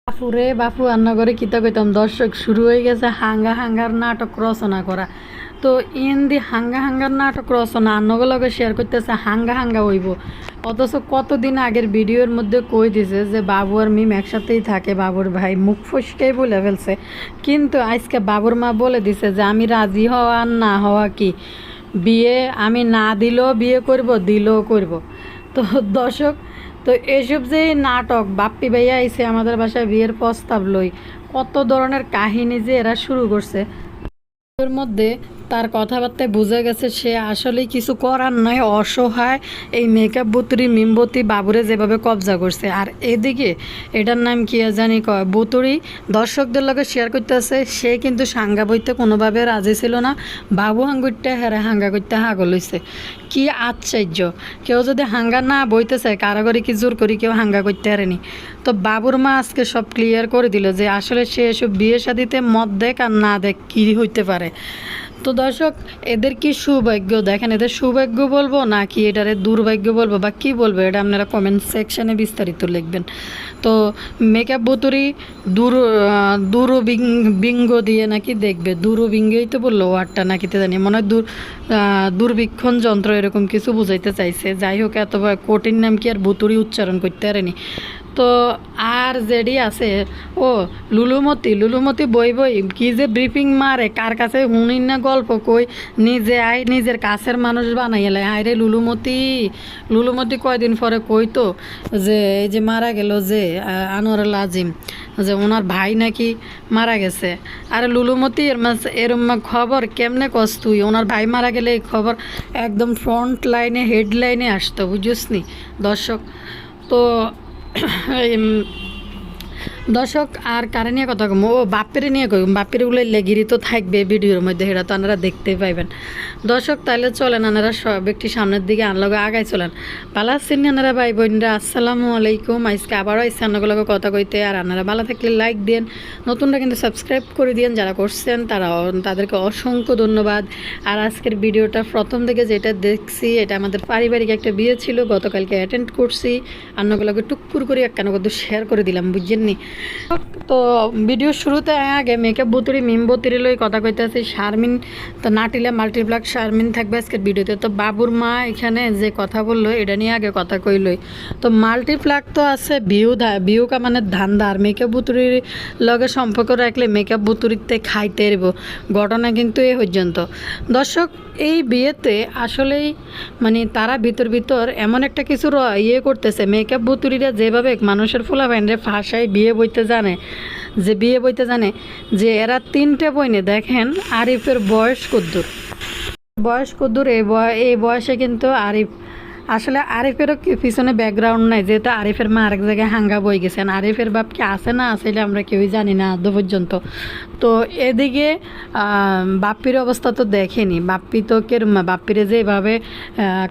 বাপুরে বাপু রান্নাঘরে কিতা কইতাম দর্শক শুরু হয়ে গেছে হাঙ্গা হাঙ্গার নাটক রচনা করা। তো দি হাঙ্গা হাঙ্গার নাটক রচনা আন্নগুলোকে শেয়ার করতেছে হাঙ্গা হাঙ্গা হইব, অথচ কতদিন আগের ভিডিওর মধ্যে কই দিছে যে বাবু আর মিম একসাথেই থাকে, বাবুর ভাই মুখ ফসকেই বলে ফেলছে। কিন্তু আজকে বাবুর মা বলে দিছে যে আমি রাজি হওয়া আর না হওয়া কি, বিয়ে আমি না দিলেও বিয়ে করব, দিলেও করব। তো দর্শক, তো এসব যে নাটক বাপ্পি ভাইয়া আইছে আমাদের বাসায় বিয়ের প্রস্তাব লই, কত ধরনের কাহিনী যে এরা শুরু করছে এর মধ্যে তার কথাবার্তায় বোঝা গেছে সে আসলেই কিছু করার নয়, অসহায় এই মেকআপ বুতুরি মিমবতী বাবুরে যেভাবে কবজা করছে। আর এদিকে এটার নাম কি জানি কয় বুতুরি দর্শকদের লগে শেয়ার করতেছে সে কিন্তু সাঙ্গা বইতে কোনোভাবে রাজি ছিল না, বাবু হাঙ্গুরটা হেরে হাঙ্গা করতে হাগল হইছে। কি আশ্চর্য, কেউ যদি হাঙ্গা না বইতে চায় কারাগরি কি জোর করি কেউ হাঙ্গা করতে হারেনি। তো বাবুর মা আজকে সব ক্লিয়ার করে দিল যে আসলে সে এসব বিয়ে শাদিতে মত দেখ আর না দেখ কী হইতে পারে। তো দর্শক, এদের কি সৌভাগ্য দেখেন, এদের সৌভাগ্য বলবো নাকি এটারে দুর্ভাগ্য বলবো বা কী বলবো, এটা আপনারা কমেন্ট সেকশানে বিস্তারিত লিখবেন। তো মেকআপ বুতুরি বিঙ্গ দিয়ে নাকি দেখবে, বিঙ্গই তো বললো ওয়ার্ডটা নাকি তো জানি, মনে হয় দূরবীক্ষণ যন্ত্র এরকম কিছু বুঝাইতে চাইছে। যাই হোক, এত কঠিন নাম কি আর বুতুরি উচ্চারণ করতে পারেনি। তো আর জেডি আছে ও লুলুমতি বই কি যে ব্রিফিং মারে, কার কাছে হুনিন না গল্প কই নিজে আই নিজের কাছের মানুষ বানাইলে আয় রে লুলুমতি কয়দিন পরে কইতো যে এই যে মারা গেল যে আনোয়ারুল আজিম, যে ওনার ভাই নাকি মারা গেছে। আর লুলুমতি এরম খবর কেমনে কস তুই, ওনার ভাই মারা গেলে এই খবর একদম ফ্রন্ট লাইনে হেডলাইনে আসতো, বুঝিস নি দর্শক। তো দর্শক, আর কারে নিয়ে কথা কম, ও বাপ্পের নিয়ে কম, বাপ্পেরগুলো লেগিরি তো থাকবে ভিডিওর মধ্যে, সেটা তো আপনারা দেখতেই পাইবেন। দর্শক, তাহলে চলেন আনারা সব একটি সামনের দিকে আনলগে আগাই চলেন। ভালো আছেন আনারা ভাই বোনরা, আসসালামু আলাইকুম। আজকে আবারও আইসি আন্নাগুলোকে কথা কইতে, আর আনারা ভালো থাকলে লাইক দেন, নতুনরা কিন্তু সাবস্ক্রাইব করে দিন, যারা করছেন তাদেরকে অসংখ্য ধন্যবাদ। আর আজকের ভিডিওটা প্রথম থেকে যেটা দেখছি এটা আমাদের পারিবারিক একটা বিয়ে ছিল, গতকালকে অ্যাটেন্ড করছি, আন্নাগুলোকে টুকুর করে একখানা কত শেয়ার করে দিলাম, বুঝছেন নি। তো ভিডিও শুরুতে আগে মেকআপ বুতুরি মিমবতির লই কথা কইতেছি, শারমিন তো নাটিলে মাল্টিপ্লাক শারমিন থাকবে আজকের ভিডিওতে। তো বাবুর মা এখানে যে কথা বললো এটা নিয়ে আগে কথা কইলই। তো মাল্টিপ্লাক তো আছে ভিউ কামানের ধান্দা, আর মেকআপ বুতুরির লগে সম্পর্ক রাখলে মেকআপ বুতুরিতে খাইতে এরব ঘটনা কিন্তু এ পর্যন্ত। দর্শক, এই বিয়েতে আসলেই মানে তারা ভিতর এমন একটা কিছু ইয়ে করতেছে, মেকআপ বুতুরিরা যেভাবে মানুষের ফুলা ব্যান্ডে ফাঁসায় বিয়ে বইতে জানে যে এরা তিনটে বইনে দেখেন আরিফের বয়স কদ্দুর এই বয়সে কিন্তু আসলে আরিফেরও পিছনে ব্যাকগ্রাউন্ড নাই, যেহেতু আরিফের মা আরেক জায়গায় হাঙ্গা বই গেছেন, আরিফের বাপ কি আছে না আসলে আমরা কেউই জানি না আদৌ পর্যন্ত। তো এদিকে বাপ্পির অবস্থা তো দেখেনি, বাপ্পি তো বাপ্পিরে যেভাবে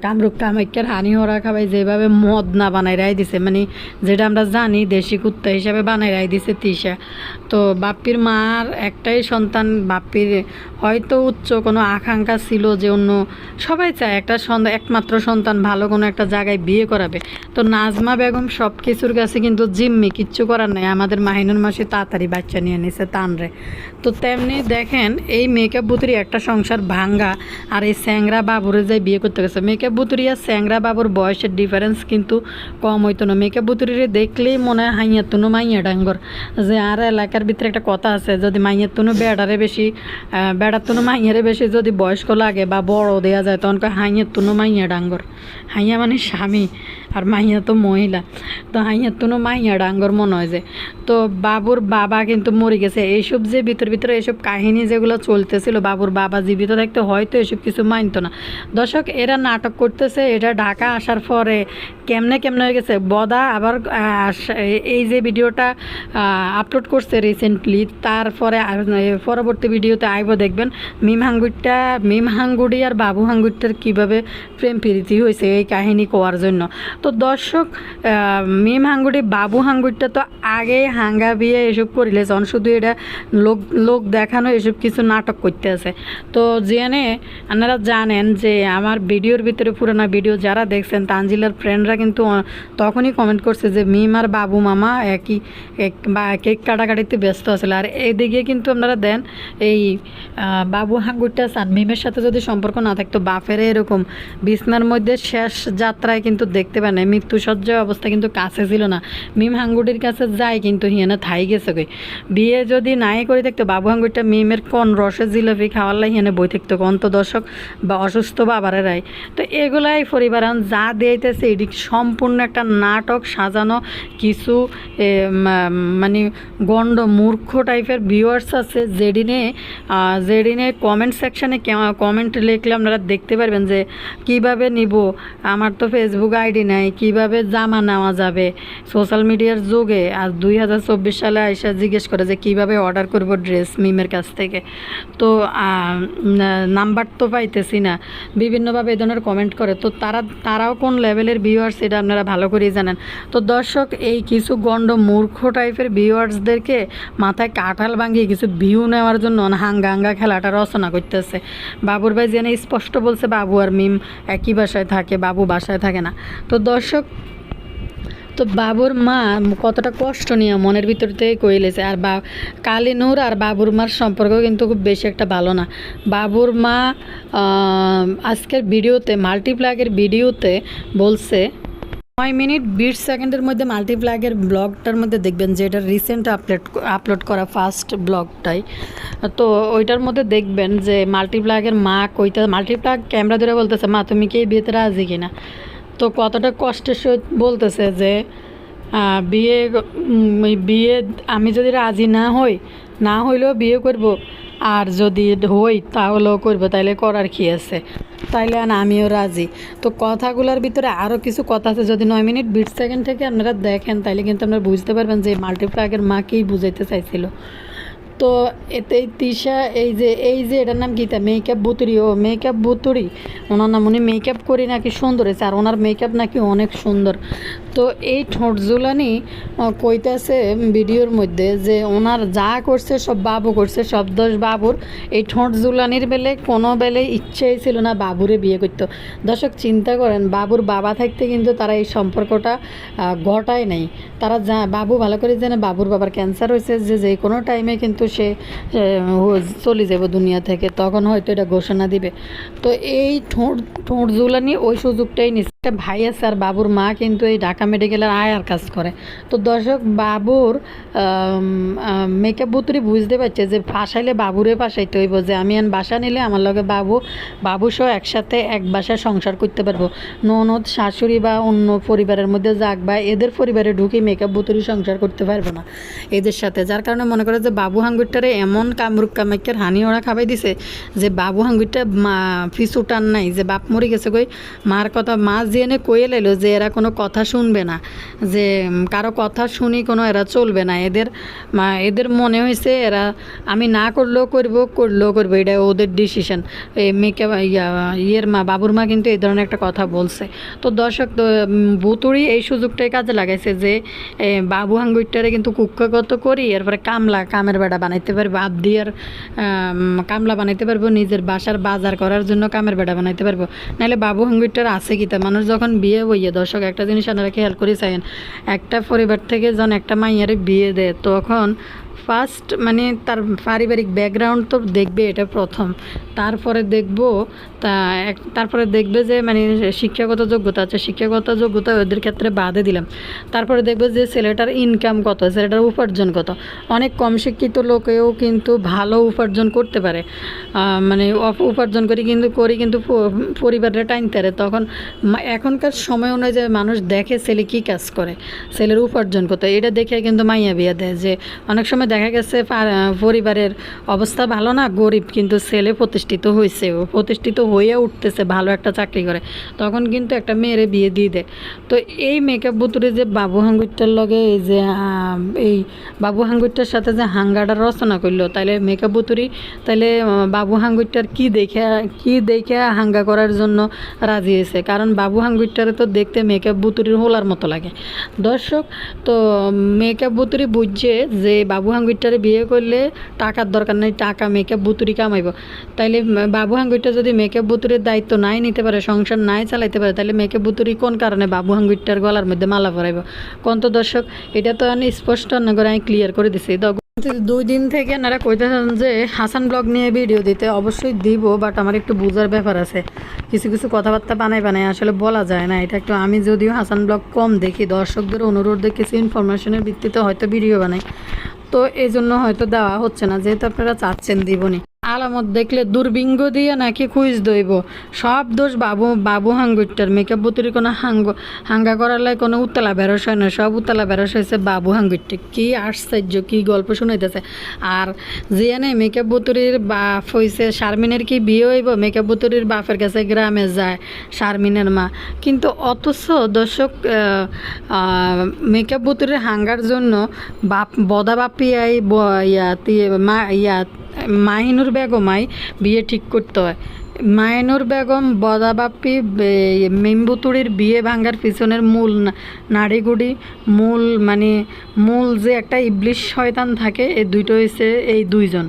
কামরূপ কামাখ্যার হানি হরা খাবাই যেভাবে মদ না বানাই রাই দিছে, মানে যেটা আমরা জানি দেশি কুত্তা হিসাবে বানাই রাই দিছে তিশা। তো বাপ্পির মার একটাই সন্তান, বাপ্পির হয়তো উচ্চ কোনো আকাঙ্ক্ষা ছিল যে অন্য সবাই চায় একটা একমাত্র সন্তান ভালো কোনো একটা জায়গায় বিয়ে করাবে। তো নাজমা বেগম সব কিছুর কাছে কিন্তু জিম্মি, কিচ্ছু করার নাই, আমাদের মাহিনুর মাসি তাড়াতাড়ি বাচ্চা নিয়ে নিছে তানরে। তো তেমনি দেখেন এই মেকআপ বুতুরি একটা সংসার ভাঙ্গা, আর এই স্যাংরা বাবুরে যাই বিয়ে করতে গেছে। মেকআপ বুতুরি আর স্যাংরা বাবুর বয়সের ডিফারেন্স কিন্তু কম হইতো না, মেকআপ বুতুরিরে দেখলেই মনে হয় হাইয়া তুনো মাইয়া ডাঙ্গর, যে আর এলাকার ভিতরে একটা কথা আছে, যদি মাইয়ের তুনো বেড়ার তুনো মাইয়ারে বেশি যদি বয়স্ক লাগে বা বড় দেওয়া যায় তখন হাইয়ের তুনো মাইয়া ডাঙ্গর, হাইয়া মানে স্বামী আর মাইয়া তো মহিলা, তো হাইয়ার তুনো মাইয়া ডাঙ্গর মনে হয় যে। তো বাবুর বাবা কিন্তু মরে গেছে, এইসব যে ভিতরে এইসব কাহিনী যেগুলো চলতেছিল, বাবুর বাবা জীবিত থাকতে হয়তো এসব কিছু মানতো না। দর্শক, এরা নাটক করতেছে, এটা ঢাকা আসার পরে কেমনে হয়ে গেছে বদা। আবার এই যে ভিডিওটা আপলোড করছে রিসেন্টলি, তারপরে পরবর্তী ভিডিওতে আইব দেখবেন মিম হাঙ্গুড়ি আর বাবু হাঙ্গুড়িটার কীভাবে প্রেম প্রীতি হয়েছে এই কাহিনী কোয়ার জন্য। তো দর্শক, মিম হাঙ্গুড়ি বাবু হাঙ্গুড়িটা তো আগে হাঙ্গা বিয়ে এসব করিলে যখন শুধু এটা লোক লোক দেখানো এসব কিছু নাটক করতে আছে। তো জেনে আপনারা জানেন যে আমার ভিডিওর ভিতরে পুরোনো ভিডিও যারা দেখছেন তানজিলার ফ্রেন্ডরা কিন্তু তখনই কমেন্ট করছে যে মিম আর বাবু মামা একই বা কেক কাটাকাটিতে ব্যস্ত আসলে। আর এদিকে কিন্তু আপনারা দেন এই বাবু হাঙ্গুরটা চান মিমের সাথে যদি সম্পর্ক না থাকতো বাপের এরকম বিছনার মধ্যে শেষ যাত্রায় কিন্তু দেখতে পায় না, মৃত্যুসজ্জার অবস্থা কিন্তু কাছে ছিল না। মিম হাঙ্গুটির কাছে যায় কিন্তু হিয়ানা থাই গেছে কই। বিয়ে যদি নাই করে থাকতো বাবু হাঙ্গুরটা মিমের কোন রসের জিলাপি খাওয়ার লাই হিয়ানে বই থাকতো অন্ত দর্শক বা অসুস্থ বাবারেরাই। তো এগুলাই পরিবার যা দিয়েছে এটি সম্পূর্ণ একটা নাটক সাজানো কিছু মানে গণ্ড মূর্খ টাইপের ভিউয়ার্স আছে যেদিনে কমেন্ট সেকশানে কমেন্ট লিখলে আপনারা দেখতে পারবেন যে কিভাবে নিব, আমার তো ফেসবুক আইডি নাই, কিভাবে জামা নেওয়া যাবে সোশ্যাল মিডিয়ার যুগে। আর 2024 সালে আইসা জিজ্ঞেস করে যে কিভাবে অর্ডার করব ড্রেস মিমের কাছ থেকে, তো নাম্বার তো পাইতেছি না, বিভিন্নভাবে এই ধরনের কমেন্ট করে। তো তারাও কোন লেভেলের ভিউয়ার্স এটা আপনারা ভালো করেই জানেন। তো দর্শক এই কিছু গণ্ড মূর্খ টাইপের ভিউয়ার্সদেরকে মাথায় কাঁঠাল ভাঙিয়ে কিছু ভিউ নেওয়ার জন্য হাঙ্গা খেলাটা রচনা করতেছে। বাবুর ভাই যেন স্পষ্ট বলছে বাবু আর মিম একই বাসায় থাকে, বাবু বাসায় থাকে না। তো দর্শক তো বাবুর মা কতটা কষ্ট নিয়ে মনের ভিতর থেকে কইলেছে। আর কালিনুর আর বাবুর মার সম্পর্ক কিন্তু খুব বেশি একটা ভালো না। বাবুর মা আজকের ভিডিওতে মাল্টিপ্লাগের ভিডিওতে বলছে 9 মিনিট 20 সেকেন্ডের মধ্যে মাল্টিপ্লাগের ব্লগটার মধ্যে দেখবেন যে এটা রিসেন্ট আপলোড করা ফার্স্ট ব্লগটাই। তো ওইটার মধ্যে দেখবেন যে মাল্টিপ্লাগের মা মাল্টিপ্লাগ ক্যামেরা ধরে বলতেছে মা তুমি কি এই বিয়েতে রাজি কিনা। তো কতটা কষ্টের সহিত বলতেছে যে বিয়ে আমি যদি রাজি না হইলেও বিয়ে করব, আর যদি হই তাহলেও করবো, তাইলে করার কি আছে, তাইলে না আমিও রাজি। তো কথাগুলোর ভিতরে আরও কিছু কথা আছে, যদি 9 মিনিট 20 সেকেন্ড থেকে আপনারা দেখেন তাইলে কিন্তু আপনারা বুঝতে পারবেন যে মাল্টিপ্লাগের মা কী বুঝাইতে চাইছিল। তো এতেই তিশা এই যে এটার নাম গীতা মেকআপ বুতুরি ওনার নাম, উনি মেকআপ করি নাকি সুন্দর হয়েছে, আর ওনার মেকআপ নাকি অনেক সুন্দর। তো এই ঠোঁট জুলানি কইতাছে ভিডিওর মধ্যে যে ওনার যা করছে সব বাবু করছে, সব দোষ বাবুর। এই ঠোঁট জুলানির কোনো বেলে ইচ্ছেই ছিল না বাবুরে বিয়ে করতো। দর্শক চিন্তা করেন বাবুর বাবা থাকতে কিন্তু তারা এই সম্পর্কটা ঘটায় নাই। তারা বাবু ভালো করে জানে বাবুর বাবার ক্যান্সার হয়েছে, যে কোনো টাইমে কিন্তু সে চলে যাবে দুনিয়া থেকে, তখন হয়তো এটা ঘোষণা দিবে। তো এই ঠোঁট জুলানি ওই সুযোগটাই নিচ্ছে। একটা ভাই আছে আর বাবুর মা কিন্তু এই ঢাকা মেডিকেলের আয়ার কাজ করে। তো দর্শক বাবুর মেকআপ বুতুরি বুঝতে পারছে যে ফাঁসাইলে বাবুরে ফাঁসাইতে হইব, যে আমি বাসা নিলে আমার লগে বাবু সহ একসাথে এক বাসায় সংসার করতে পারবো। ননদ শাশুড়ি বা অন্য পরিবারের মধ্যে যাক বা এদের পরিবারে ঢুকে মেকআপ বুতুরি সংসার করতে পারবো না এদের সাথে। যার কারণে মনে করে যে বাবু হাঙ্গুরটারে এমন কামরুক কামাইকের হানি ওরা খাবাই দিছে যে বাবু হাঙ্গুরটা পিছু টান নাই, যে বাপ মরে গেছে কই মার কথা মা জেনে কয়ে লাইলো যে এরা কোনো কথা শুনবে না, যে কারো কথা শুনি কোনো এরা চলবে না। এদের মনে হয়েছে এরা আমি না করলেও করবো, এটা ওদের ডিসিশন। এই মেকআপ মা বাবুর মা কিন্তু এই ধরনের একটা কথা বলছে। তো দর্শক বুতুড়ি এই সুযোগটাই কাজে লাগাইছে যে বাবু হাঙ্গুরটারে কিন্তু কুক্ষাগত করি, এরপরে কামের বেড়া বানাইতে পারবো, আবদিয়ার কামলা বানাইতে পারবো, নিজের বাসার বাজার করার জন্য কামের বেড়া বানাইতে পারবো। নাহলে বাবু হাঙ্গুরটার আছে কি তা মানুষ যখন বিয়ে হইয়ে, দর্শক একটা জিনিস আপনারা খেয়াল করে চাইেন, একটা পরিবার থেকে যখন একটা মাইয়ারে বিয়ে দেয় তখন ফার্স্ট মানে তার পারিবারিক ব্যাকগ্রাউন্ড তো দেখবে, এটা প্রথম। তারপরে দেখবে যে মানে শিক্ষাগত যোগ্যতা আছে, শিক্ষাগত যোগ্যতা ওদের ক্ষেত্রে বাদে দিলাম। তারপরে দেখবে যে ছেলেটার ইনকাম কত, ছেলেটার উপার্জন কত। অনেক কম শিক্ষিত লোকেও কিন্তু ভালো উপার্জন করতে পারে, মানে উপার্জন করি কিন্তু পরিবারের টাইনতে পারে। তখন এখনকার সময় অনুযায়ী মানুষ দেখে ছেলে কী কাজ করে, ছেলের উপার্জন কত, এটা দেখে কিন্তু মাইয়া বিয়া দেয়। যে অনেক সময় দেখা গেছে পরিবারের অবস্থা ভালো না, গরিব, কিন্তু ছেলে প্রতিষ্ঠিত হয়েছে, প্রতিষ্ঠিত হয়ে উঠতেছে, ভালো একটা চাকরি করে, তখন কিন্তু একটা মেয়েরে বিয়ে দিয়ে দেয়। তো এই মেকআপ বুতুরে যে বাবু হাঙ্গুরটার লগে এই বাবু হাঙ্গুরটার সাথে যে হাঙ্গাটা রচনা করলো, তাইলে মেকআপ বুতুরি তাইলে বাবু হাঙ্গুরটার কি দেখে হাঙ্গা করার জন্য রাজি হয়েছে। কারণ বাবু হাঙ্গুরটারে তো দেখতে মেকআপ বুতুরির হোলার মতো লাগে। দর্শক তো মেকআপ বুতুরি বুঝছে যে বাবু হাঙ্গুইটারে বিয়ে করলে টাকার দরকার নেই, টাকা মেকআপ বুতুরি কামাইব। তাইলে বাবু হাঙ্গুইটা যদি মেকআপ বুতুরির দায়িত্ব নাই নিতে পারে, সংসার নাই চালাইতে পারে, তাহলে মেকআপ বুতুরি কোন কারণে বাবু হাঙ্গুইটার গলার মধ্যে মালা পরাইব? কোন তো দর্শক, এটা তো আমি স্পষ্ট না করে আমি ক্লিয়ার করে দিছি। 2 দিন থেকে এনারা কইতেছেন যে হাসান ব্লগ নিয়ে ভিডিও দিতে, অবশ্যই দিব, বাট আমার একটু বোঝার ব্যাপার আছে। কিছু কিছু কথাবার্তা বানাই আসলে বলা যায় না। এটা একটু, আমি যদিও হাসান ব্লগ কম দেখি, দর্শকদের অনুরোধে কিছু ইনফরমেশনের ভিত্তিতে হয়তো ভিডিও বানাই, তো এই জন্য হয়তো দেওয়া হচ্ছে না, যেহেতু আপনারা চাচ্ছেন দিবনি। আলামত দেখলে দুর্বিঙ্গ দিয়ে নাকি খুঁজ দইব, সব দোষ বাবু হাঙ্গুইটার। মেকআপ বুতুরি কোনো হাঙ্গা করার লাই কোনো উতলা বেরস হয় না, সব উতলা বেরস হয়েছে বাবু হাঙ্গুইটে। কি আশ্চর্য, কি গল্প শুনাইতেছে। আর জিয়ানে মেকআপ বুতুরির বাপ হয়েছে, শারমিনের কি বিয়ে হইব? মেকআপ বুতুরির বাপের কাছে গ্রামে যায় শারমিনের মা, কিন্তু অথচ দর্শক মেকআপ বুতুরির হাঙ্গার জন্য বদা বাপিয়াই মাহিনুর বেগমাই বিয়ে ঠিক করতে হয়। মাইনুর বেগম বদাবাপ্পি মেম্বুতুড়ির বিয়ে ভাঙ্গার পিছনের মূল নাড়িগুড়ি, মূল যে একটা ইবলিশ শয়তান থাকে, এই দুইটো হয়েছে এই দুইজন।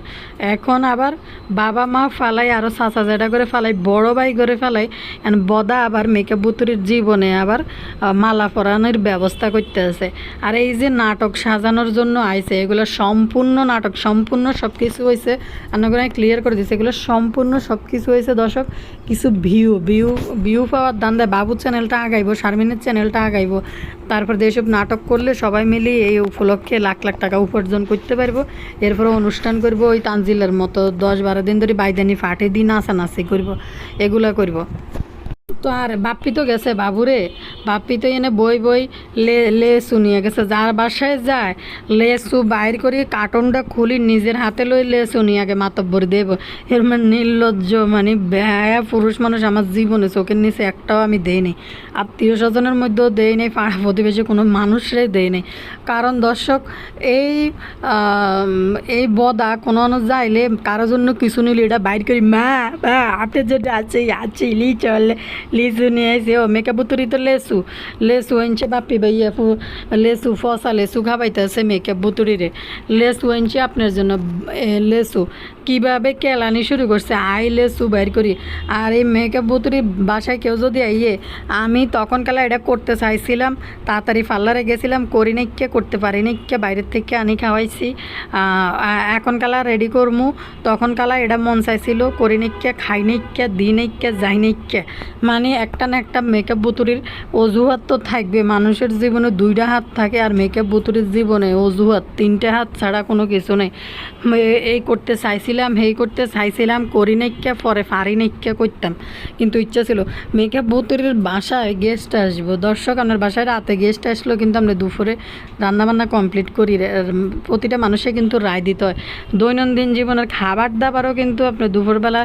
এখন আবার বাবা মা ফালাই, আরও চাচা জেঠা করে ফালাই, বড় ভাই করে ফালাই, বদা আবার মেকআপ বুতুরির জীবনে আবার মালা পরানোর ব্যবস্থা করতে আছে। আর এই যে নাটক সাজানোর জন্য আইছে, এগুলো সম্পূর্ণ নাটক, সম্পূর্ণ সব কিছু হয়েছে। আপনাকে ক্লিয়ার করে দিচ্ছে, এগুলো সম্পূর্ণ সব কিছু হয়েছে দর্শক। কিছু ভিউ পাওয়ার দান্দায় বাবু চ্যানেলটা আগাইব, শারমিনের চ্যানেলটা আগাইব, তারপর এইসব নাটক করলে সবাই মিলে এই উপলক্ষে লাখ লাখ টাকা উপার্জন করতে পারবো। এরপরে অনুষ্ঠান করব ওই তানজিলের মতো 10-12 দিন ধরে বাইদানি ফাটে দিন নাচানাচি করব, এগুলা করব। তো আর বাপ্পি তো গেছে বাবুরে, বাপ্পি তো এনে বই লেসু নিয়ে গেছে, যার বাসায় যায় লেসু বাইর করে কার্টনটা খুলি নিজের হাতে লই লেসু নিয়ে আগে মাতব্বর দেব। এর মানে নির্লজ্জ, মানে বেহায়া পুরুষ মানুষ আমার জীবনে চোখের নিচে একটাও আমি দেই নাই, আত্মীয় স্বজনের মধ্যেও দেই নাই, পাড়া প্রতিবেশী কোনো মানুষরাই দেই নাই। কারণ দর্শক এই বদা কোনো যাইলে কারোর জন্য কিছু নিলে এটা বাইর করি, মা আপনি যেটা আছে লিচু নিয়ে আইসে, ও মেকআপ বুতুরি তো লেসু আনছে বাপ্পি ভাইয়া, লেসু ফসা লেসু খাবাইতেছে মেকআপ বুতুরিরে। লেসু আনছে আপনার জন্য, লেসু কীভাবে কেলানি শুরু করছে, লেসু বাইর করি। আর এই মেকআপ বুতুরি বাসায় কেউ যদি আইয়ে, আমি তখন কালা এটা করতে চাইছিলাম, তাড়াতাড়ি পার্লারে গেছিলাম, করি নাইকে করতে পারি নাইকে, বাইরের থেকে আনি খাওয়াইছি, এখন কালা রেডি করমু, তখন কালা এটা মন চাইছিল, করি নাইকে, খাই নাইকে, দিই নাইকে, যাই নাইকে। মানে একটা না একটা মেকআপ বুতুরির অজুহাত তো থাকবে। মানুষের জীবনে 2টা হাত থাকে, আর মেকআপ বুতুরির জীবনে অজুহাত 3টে হাত ছাড়া কোনো কিছু নেই। এই করতে চাইছিলাম, হেই করতে চাইছিলাম, করি নাইকা, পরে পারি নাইকা করতাম, কিন্তু ইচ্ছা ছিল। মেকআপ বুতুরির বাসায় গেস্ট আসবো দর্শক, আপনার বাসায় রাতে গেস্ট আসলো, কিন্তু আমরা দুপুরে রান্নাবান্না কমপ্লিট করি। প্রতিটা মানুষে কিন্তু রায় দিতে হয়, দৈনন্দিন জীবনের খাবার দাবারও কিন্তু আপনার দুপুরবেলা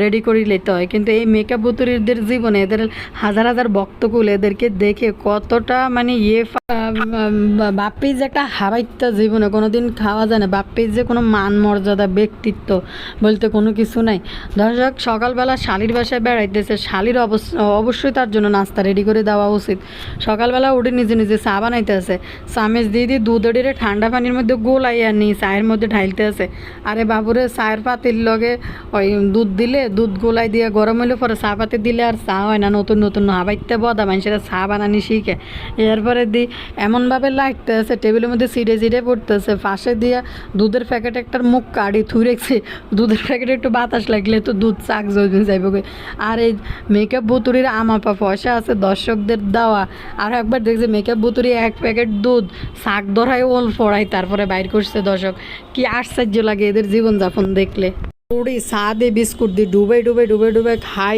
রেডি করে নিতে হয়। কিন্তু এই মেকআপ বুতুরিদের জীবনে এদের হাজার হাজার ভক্তকুল, এদেরকে দেখে কতটা মানে বাপ্পির যে একটা হাবাইত্যা জীবনে কোনোদিন খাওয়া যায় না। বাপ্পির যে কোনো মান মর্যাদা ব্যক্তিত্ব বলতে কোনো কিছু নাই। দর্শক সকালবেলা শালির বাসায় বেড়াইতেছে, শালির অবশ্যই তার জন্য নাস্তা রেডি করে দেওয়া উচিত। সকালবেলা উঠে নিজে নিজে চা বানাইতে আছে, চামেচ দিয়ে দুধ এড়ে ঠান্ডা পানির মধ্যে গোলাইয়া নিয়ে চায়ের মধ্যে ঢাইলতে আছে। আরে বাবুরে চায়ের পাতির লগে ওই দুধ দিলে, দুধ গোলাই দিয়ে গরম হইলে পরে চা পাতি দিলে আর চা হয় না, নতুন নতুন হাবাইতে বদা মানুষেরা চা বানানি শিখে। এরপরে এমনভাবে লাগতে আছে, টেবিলের মধ্যে চিড়ে পড়তেছে, পাশে দিয়া দুধের প্যাকেট একটার মুখ কাড়ি থুই রেখেছে, দুধের প্যাকেটে একটু বাতাস লাগলে তো দুধ চাক জমে যাইব। আর এই মেকআপ বুতুরির আমাপা পয়সা আছে দর্শকদের দেওয়া। আর একবার দেখছে মেকআপ বুতুরি 1 প্যাকেট দুধ শাক ধরায় ওল ফড়াই তারপরে বাইর করছে। দর্শক কি আশ্চর্য লাগে এদের জীবনযাপন দেখলে। পুরি চা দিয়ে বিস্কুট দিয়ে ডুবে খাই,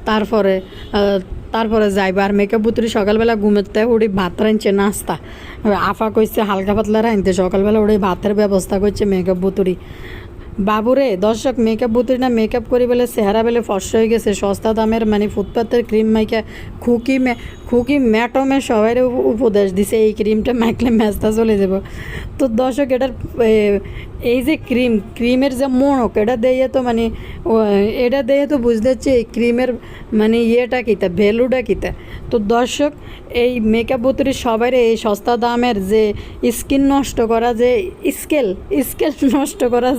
তারপরে যাইবা। আর মেকআপ বুতুরি সকালবেলা ঘুমেতে উড়ি ভাত রাঁধছে, নাস্তা আফা কইছে হালকা পাতলা রাঁধতে, সকালবেলা উড়ে ভাতের ব্যবস্থা করছে মেকআপ বুতুরি। বাবুরে দর্শক মেকআপ বুতুরি না মেকআপ করি বলে চেহারা বেলে ফর্সা হয়ে গেছে, সস্তা দামের মানে ফুটপাতের ক্রিম মাইকা খুকি ম্যাটমে সবাই উপদেশ দিছে এই ক্রিমটা মাখলে ম্যাচটা চলে যাব। তো দর্শক এটার এই যে ক্রিমের যে মনক এটা দিয়ে তো মানে এটা দিয়ে তো বুঝতে হচ্ছে এই ক্রিমের মানে ইয়েটা কীতা ভ্যালুটা কীতা। তো দর্শক এই মেকআপ বুতুরি সবাই এই সস্তা দামের যে স্কিন নষ্ট করা যে স্কেল নষ্ট করা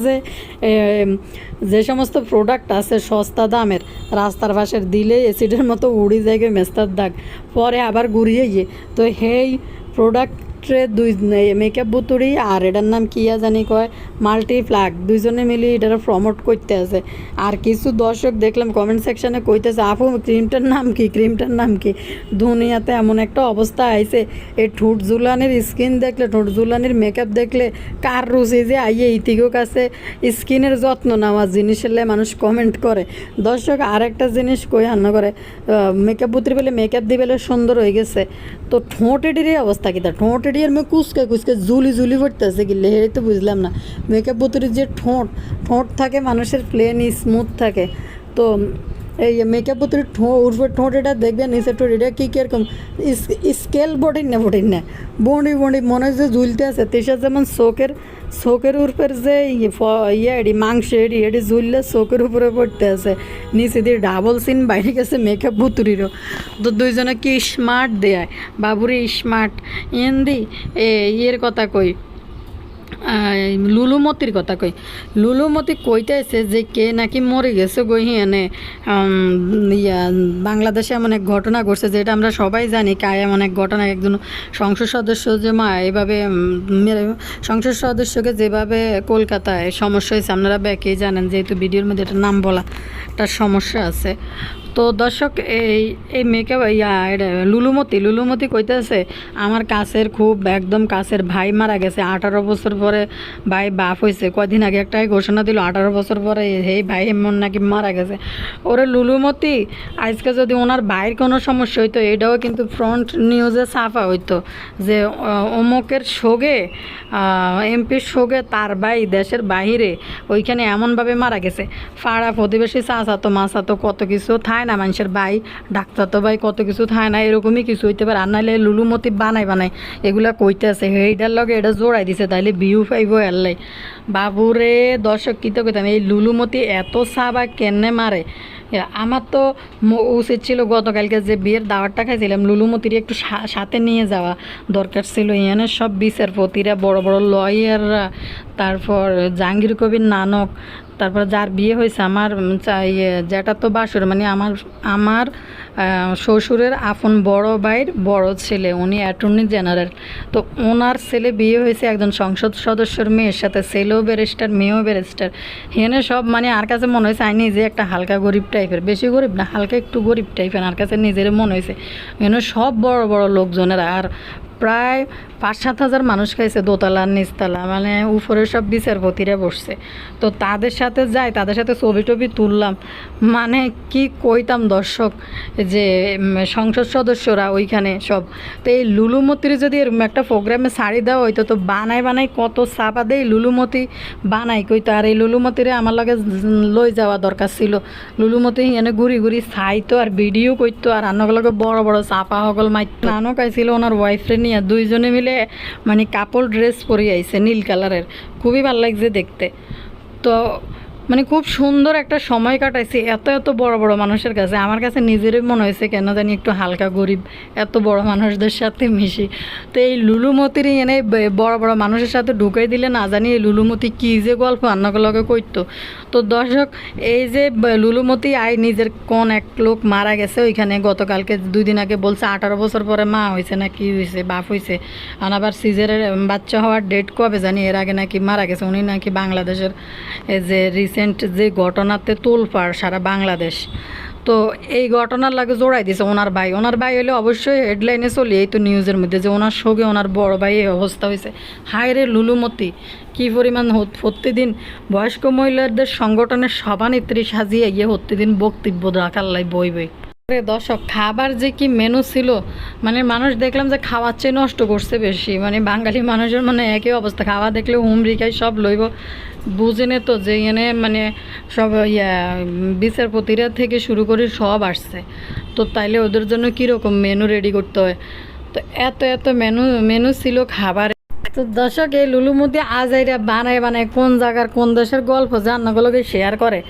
যে সমস্ত প্রোডাক্ট আছে সস্তা দামের রাস্তার পাশের দিলে অ্যাসিডের মতো উড়ি যায় মেস্তার দাগ পরে আবার ঘুরিয়ে গিয়ে। তো সেই প্রোডাক্টে মেকআপ বুতুরি আর এটার নাম কিয়া জানি কয় মাল্টিপ্লাগ দুইজনে মিলে এটার প্রমোট করতে আছে। আর কিছু দর্শক দেখলাম কমেন্ট সেকশানে কইতেছে আপু ক্রিমটার নাম কি দুনিয়াতে এমন একটা অবস্থা আইছে এই ঠোঁট জুলানির স্কিন দেখলে ঠোঁট জুলানির মেকআপ দেখলে কার রুচি যে আইয়ে ইতিকেও কাছে স্কিনের যত্ন নেওয়া জিনিসের মানুষ কমেন্ট করে। দর্শক আর একটা জিনিস কই হান্ন করে মেকআপ বুতুরি পেলে মেকআপ দিয়ে পেলে সুন্দর হয়ে গেছে। তো ঠোঁটেরই অবস্থা কি তা ঠোঁট এটি আর কুচকে জুলি পড়তেছে কি লেহেরে তো বুঝলাম না। মেকআপ বুতুরির যে ঠোঁট থাকে মানুষের প্লেন স্মুথ থাকে। তো এই মেকআপ বুতুরির ঠোঁট এটা দেখবেন নিচে ঠোঁট এটা কী কীরকম স্কেল বডি না বডি মনে হয় যে ঝুলতে আছে তেসা যেমন চোখের উপরের যে এডি মাংস এডি ঝুললে চোখের উপরে পড়তে আছে নিচে দিয়ে ডাবল সিন বাইরে গেছে মেকআপ বুতুরিরও। তো দুইজনে কি স্মার্ট দেয় বাবুরে স্মার্ট এন্দি ইয়ের কথা কই লুলুমতির কথা কই লুলুমতি কইতেছে যে কে নাকি মরে গেছে গই এনে বাংলাদেশে এমন এক ঘটনা ঘটছে যেটা আমরা সবাই জানি এমন এক ঘটনা একজন সংসদ সদস্য যে মা এভাবে সংসদ সদস্যকে যেভাবে কলকাতায় সমস্যা হয়েছে আপনারা ব্যাকেই জানেন যেহেতু ভিডিওর মধ্যে এটা নাম বলা একটা সমস্যা আছে। তো দর্শক এই মেকআপ লুলুমতি কইতেছে আমার কাছের খুব একদম কাছের ভাই মারা গেছে 18 বছর পরে ভাই বাপ হয়েছে কদিন আগে একটাই ঘোষণা দিল 18 বছর পরে এই ভাই এমন নাকি মারা গেছে। ওরে লুলুমতি আজকে যদি ওনার ভাইয়ের কোনো সমস্যা হইতো এটাও কিন্তু ফ্রন্ট নিউজে ছাপা হইতো যে অমুকের শোকে এমপির শোকে তার ভাই দেশের বাহিরে ওইখানে এমনভাবে মারা গেছে। পাড়া প্রতিবেশী চাচাতো মাচাতো কত কিছু থায় না মানুষের ভাই ডাক্তার তো ভাই কত কিছু থায় না এরকমই কিছু হইতে পারে। আর নাহলে লুলুমতি বানাই এগুলা কইতেছে এইটার লগে এটা জোড়াই দিছে তাইলে ভিউ পাইব এলাই বাবুরে। দর্শক কী তো কইতাম এই লুলুমতি এত সাবা কেনে মারে। আমার তো উচিত ছিল গতকালকে যে বিয়ের দাওয়াতটা খাইছিলাম লুলুমতির একটু সাথে নিয়ে যাওয়া দরকার ছিল। এখানে সব বিচারপতিরা বড় লয়াররা তারপর জাহাঙ্গীর কবির নানক তারপর যার বিয়ে হয়েছে আমার যেটা তো বাসুর মানে আমার শ্বশুরের আপন বড় ভাইয়ের বড় ছেলে উনি অ্যাটর্নি জেনারেল। তো ওনার ছেলে বিয়ে হয়েছে একজন সংসদ সদস্যর মেয়ের সাথে ছেলেও ব্যারিস্টার মেয়েও ব্যারিস্টার। হেনে সব মানে আর কাছে মনে হয়েছে আই নিজে একটা হালকা গরিব টাইপের বেশি গরিব না হালকা একটু গরিব টাইপের আর কাছে নিজের মনে হয়েছে। হেনে সব বড় লোকজনেরা আর প্রায় 5-7 হাজার মানুষ খাইছে দোতলা নিচতলা মানে উপরে সব বিচারপতিরা বসছে। তো তাদের সাথে যাই তাদের সাথে ছবি তুললাম মানে কি কইতাম দর্শক যে সংসদ সদস্যরা ওইখানে সব। তো এই লুলুমতির যদি এরকম একটা প্রোগ্রামে শাড়ি দেওয়া হইতো তো বানাই কত চাপা দেয় লুলুমতি বানাই কইতো। আর এই লুলুমতিরে আমার লগে লই যাওয়া দরকার ছিল। লুলুমতি এনে ঘুরি চাইতো আর ভিডিও করতো আর আনগুলোকে বড় চাপা সকল মাইতো নানক আইছিল ওনার ওয়াইফরে নিয়ে দুইজনে মিলে মানে কাপড় ড্রেস পরে আইছে নীল কালারের খুবই ভালো লাগছে দেখতে। তো মানে খুব সুন্দর একটা সময় কাটাইছি এত বড় মানুষের কাছে। আমার কাছে নিজেরই মনে হয়েছে কেন জানি একটু হালকা গরিব এত বড় মানুষদের সাথে মিশি। তো এই লুলুমতির এনে বড় মানুষের সাথে ঢুকাই দিলে না জানি এই লুলুমতি কী যে গল্প আন্নাগুলোকে করতো। তো দর্শক এই যে লুলুমতি নিজের কোন এক লোক মারা গেছে ওইখানে গতকালকে 2 দিন আগে বলছে 18 বছর পরে মা হয়েছে না কি হয়েছে বাপ হয়েছে আবার সিজারের বাচ্চা হওয়ার ডেট কবে জানি এর আগে নাকি মারা গেছে। উনি নাকি বাংলাদেশের যে রিসেন্ট যে ঘটনাতে তোলপাড় সারা বাংলাদেশ। তো এই ঘটনার লাগে জোড়াই দিছে ওনার ভাই হলে অবশ্যই হেডলাইনে চলি এই তো নিউজের মধ্যে যে ওনার শোকে ওনার বড় ভাই এই অবস্থা হয়েছে। হায় রে লুলুমতি কী পরিমাণ প্রতিদিন বয়স্ক মহিলাদের সংগঠনের সভানেত্রী সাজিয়ে গিয়ে প্রতিদিন বক্তব্য রাখার লাই বই দর্শক খাবার যে কি মেনু ছিল, মানে মানুষ দেখলাম যে খাওয়ার চেয়ে নষ্ট করছে বেশি, মানে বাঙালি মানুষের মানে একই অবস্থা, খাওয়া দেখলে হুমড়ি খাই সব লইব। বুঝেনে তো যে এনে মানে সব বিচারপতিরা থেকে শুরু করে সব আসছে, তো তাইলে ওদের জন্য কীরকম মেনু রেডি করতে হয়। তো এত এত মেনু মেনু ছিল খাবার। তো দর্শক এই লুলুমতি আজাইরা বানায় বানায় কোন জায়গার কোন দেশের গল্প জান্নাগুলোকে শেয়ার করে।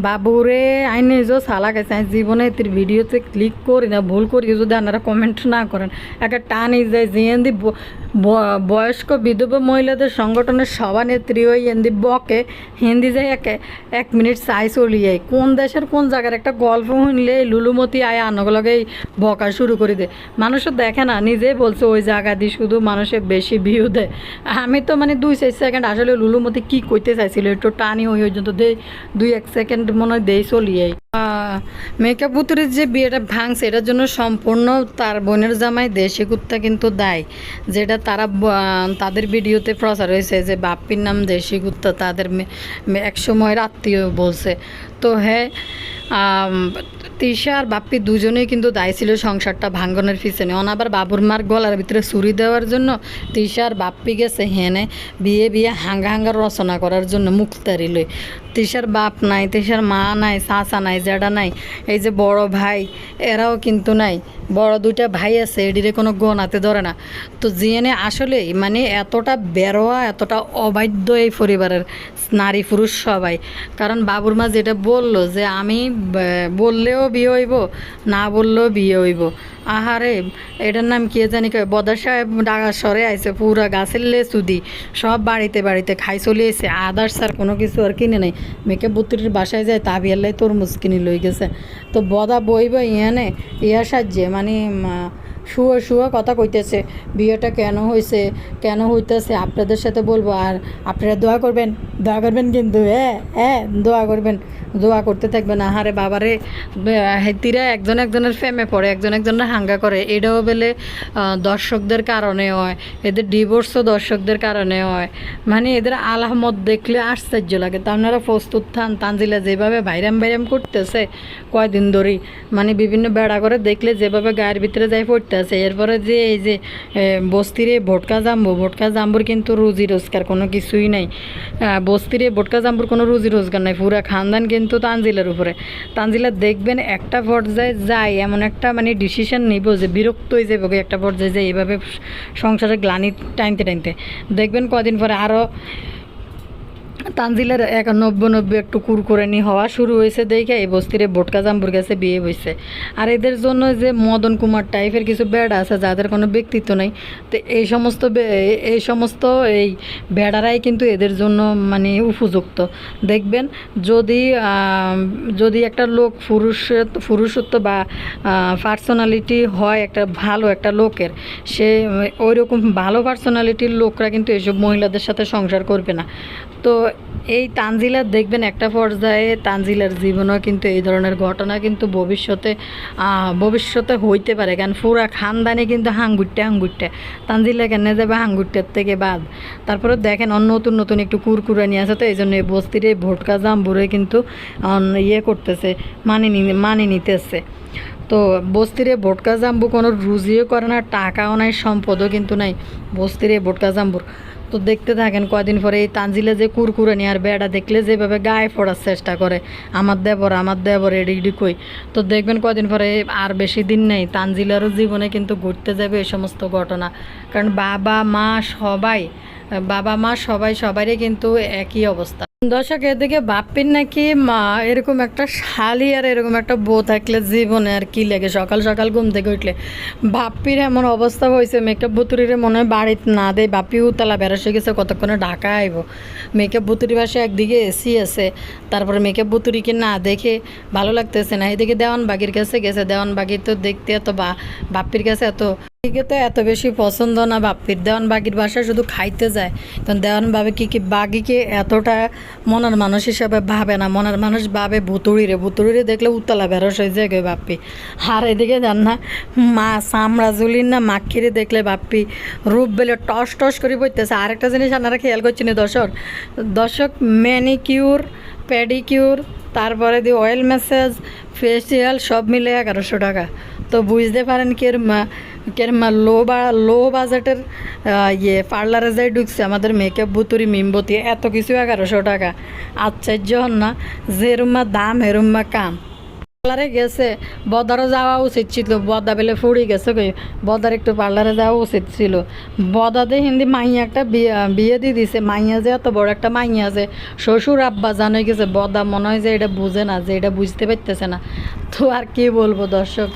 বাবুরে আইন নিজেও সালা গেছে, আমি জীবনে এটির ভিডিওতে ক্লিক করি না, ভুল করি যদি আপনারা কমেন্ট না করেন। একটা টানি যায় যে এন্দি বয়স্ক বিধবা মহিলাদের সংগঠনের সভানেত্রী ওই এন্দি বকে হিন্দি যায় এক মিনিট চাই চলিয়ে কোন দেশের কোন জায়গার একটা গল্প শুনলে লুলুমতি আয় আনগুলোকেই বকা শুরু করে দেয়। মানুষও দেখে না, নিজেই বলছে ওই জায়গা দিয়ে শুধু মানুষের বেশি ভিউ দেয়। আমি তো মানে 2-4 সেকেন্ড আসলে লুলুমতি কী করতে চাইছিল একটু টানি ওই পর্যন্ত দেই 2-1 সেকেন্ড মনে হয় দেই চলিয়ে। মেকআপ পুতুরের যে বিয়েটা ভাঙছে এটার জন্য সম্পূর্ণ তার বোনের জামাই দেশি কুত্তা কিন্তু দায়, যেটা তারা তাদের ভিডিওতে প্রচার হয়েছে যে বাপ্পির নাম দেশি কুত্তা, তাদের এক সময়ের আত্মীয় বলছে। তো হ্যাঁ, তিশা আর বাপ্পি দুজনেই কিন্তু দায়ী ছিল সংসারটা ভাঙ্গনের পিছনে। আবার বাবুর মার গলার ভিতরে ছুরি দেওয়ার জন্য তিশা আর বাপ্পি গেছে হেনে বিয়ে হাঙ্গা রচনা করার জন্য মুক্তারি লই। তিশার বাপ নাই, তিশার মা নাই, চাচা নাই, জেডা নাই, এই যে বড় ভাই এরাও কিন্তু নাই। বড় 2টা ভাই আছে, এডিরে কোনো গনাতে ধরে না। তো জিএনএ আসলেই মানে এতটা বেরোয়া, এতটা অবাধ্য এই পরিবারের নারী পুরুষ সবাই। কারণ বাবুর মা যেটা বললো যে আমি বললেও বিয়ে হইব, না বললেও বিয়ে হইব। আহারে এটার নাম কে জানি কয়, বদা সাহেব ডাকা সরে আইছে, পুরা গাছের লেচুদি সব বাড়িতে বাড়িতে খাই চলে এসে, আদার্স আর কোনো কিছু আর কিনে নেই। মেকআপ বুত্তির বাসায় যায় তাবিয়াল্লাই তরমুজ কিনে লই গেছে। তো বদা বইব ইয়ানে ইয়া সাহায্যে মানে শুয়া কথা কইতেছে, বিয়েটা কেন হয়েছে কেন হইতেছে আপনাদের সাথে বলবো, আর আপনারা দোয়া করবেন কিন্তু দোয়া করবেন, দোয়া করতে থাকবেন। আহারে বাবারে, হেতিরা একজন একজনের ফেমে পড়ে, একজন একজনের হাঙ্গা করে, এটাও বলে দর্শকদের কারণে হয়, এদের ডিভোর্সও দর্শকদের কারণে হয়। মানে এদের আলামত দেখলে আশ্চর্য লাগে। তা আপনারা প্রস্তুত থান, তানজিলা যেভাবে ভাইরাম করতেছে কয়দিন ধরেই, মানে বিভিন্ন বেড়া করে দেখলে যেভাবে গায়ের ভিতরে যাই পড়তেছে। এরপরে যে এই যে বস্তিরে ভোটকা জাম্বুর কিন্তু রুজি রোজগার কোনো কিছুই নাই। বস্তিরে ভোটকা জাম্বুর কোনো রুজি রোজগার নাই, পুরা খানদান কিন্তু তানজিলার উপরে। তানজিলা দেখবেন একটা পর্যায়ে যায় এমন একটা মানে ডিসিশন নিব যে বিরক্ত হয়ে যাবে একটা পর্যায়ে, যে এইভাবে সংসারে গ্লানি টাইনতে দেখবেন কদিন পরে আরও তানজিলের 91-90 একটু কুরকুরানি হওয়া শুরু হয়েছে দেখে এই বস্তিরে ভোটকা জাম্বুর কাছে বিয়ে হয়েছে। আর এদের জন্য যে মদন কুমার টাইপের কিছু বেড়া আছে যাদের কোনো ব্যক্তিত্ব নেই, তো এই সমস্ত এই বেড়ারাই কিন্তু এদের জন্য মানে উপযুক্ত। দেখবেন যদি একটা লোক পুরুষত্ব বা পার্সোনালিটি হয় একটা ভালো একটা লোকের, সে ওই রকম ভালো পার্সোনালিটির লোকরা কিন্তু এসব মহিলাদের সাথে সংসার করবে না। তো এই তানজিলার দেখবেন একটা পর্যায়ে তানজিলার জীবনেও কিন্তু এই ধরনের ঘটনা কিন্তু ভবিষ্যতে হইতে পারে, কারণ পুরা খানদানে কিন্তু হাঙ্গুট্টে তানজিলা কেন যাবে হাঙ্গুট্টের থেকে বাদ। তারপরে দেখেন নতুন একটু কুরকুরানি আছে, তো এই জন্য এই বস্তির এই ভোটকা জাম্বুরে কিন্তু ইয়ে করতেছে, মানি নিতেছে। তো বস্তিরে ভোটকা জাম্বু কোনো রুজিও করে না, টাকাও নাই, সম্পদও কিন্তু নাই বস্তিরে ভোটকা জাম্বুর। তো দেখতে থাকেন কয়দিন পরে এই তানজিলা যে কুরকুরানি আর বেড়া দেখলে যেভাবে গায়ে পড়ার চেষ্টা করে, আমার দেবর এডি কই। তো দেখবেন কয়দিন পরে আর বেশি দিন নেই তানজিলারও জীবনে কিন্তু ঘটতে যাবে এই সমস্ত ঘটনা। কারণ বাবা মা সবারই কিন্তু একই অবস্থা। দর্শক এদিকে বাপ্পির নাকি মা এরকম একটা শালি আর এরকম একটা বউ থাকলে জীবনে আর কি লাগে, সকাল সকাল ঘুম থেকে উঠলে বাপ্পির এমন অবস্থা হয়েছে, মেকআপ ভুতুরিরে মনে হয় বাড়িতে না দেয়, বাপ্পি উতলা বেরোস হয়ে গেছে, কতক্ষণে ঢাকা আইব। মেকআপ ভুতুরি বাসে একদিকে এসি আছে, তারপরে মেকআপ ভুতুরিকে না দেখে ভালো লাগতেছে না, এদিকে দেওয়ানবাগির কাছে গেছে, দেওয়ানবাগির তো দেখতে এত বাপ্পির কাছে এত এদিকে তো এত বেশি পছন্দ না বাপ্পির, দেওয়ান বাগির বাসায় শুধু খাইতে যায়। তখন দেওয়ান ভাবে কি বাগিকে এতটা মনের মানুষ হিসাবে ভাবে না, মনের মানুষ ভাবে ভুতুড়িরে দেখলে উতলা বেরস হয়ে যায় বাপ্পি। আর এদিকে জান না মা চামড়া জুলির না মাখিরে দেখলে বাপ্পি রূপ বেলে টস টস করে বইতেছে। আরেকটা জিনিস আপনারা খেয়াল করছেন দর্শক ম্যানিকিউর, পেডিকিউর, তারপরে দিয়ে অয়েল ম্যাসাজ, ফেসিয়াল সব মিলে 1100 টাকা। তো বুঝতে পারেন কেরমা লো বাজেটের পার্লারে যাই ঢুকছে আমাদের মেকআপ বুতুরি মিমবতি, এত কিছু 1100 টাকা। আশ্চর্য হন না, যেরুম্মা দাম হেরুম্মা কাম। পার্লারে গেছে, বদারও যাওয়া উচিত ছিল, বদা বেলে ফুড়ি গেছে কই, বদার একটু পার্লারে যাওয়া উচিত ছিল। বদাতে হিন্দি মাইয়া একটা বিয়ে দিয়ে দিছে, মাইয়া যে এত বড় একটা মাইয়া আছে, শ্বশুর আব্বা জানাই গেছে, বদা মনে হয় যে এটা বুঝে না, যে এটা বুঝতে পারতেছে না। তো আর কি বলবো দর্শক।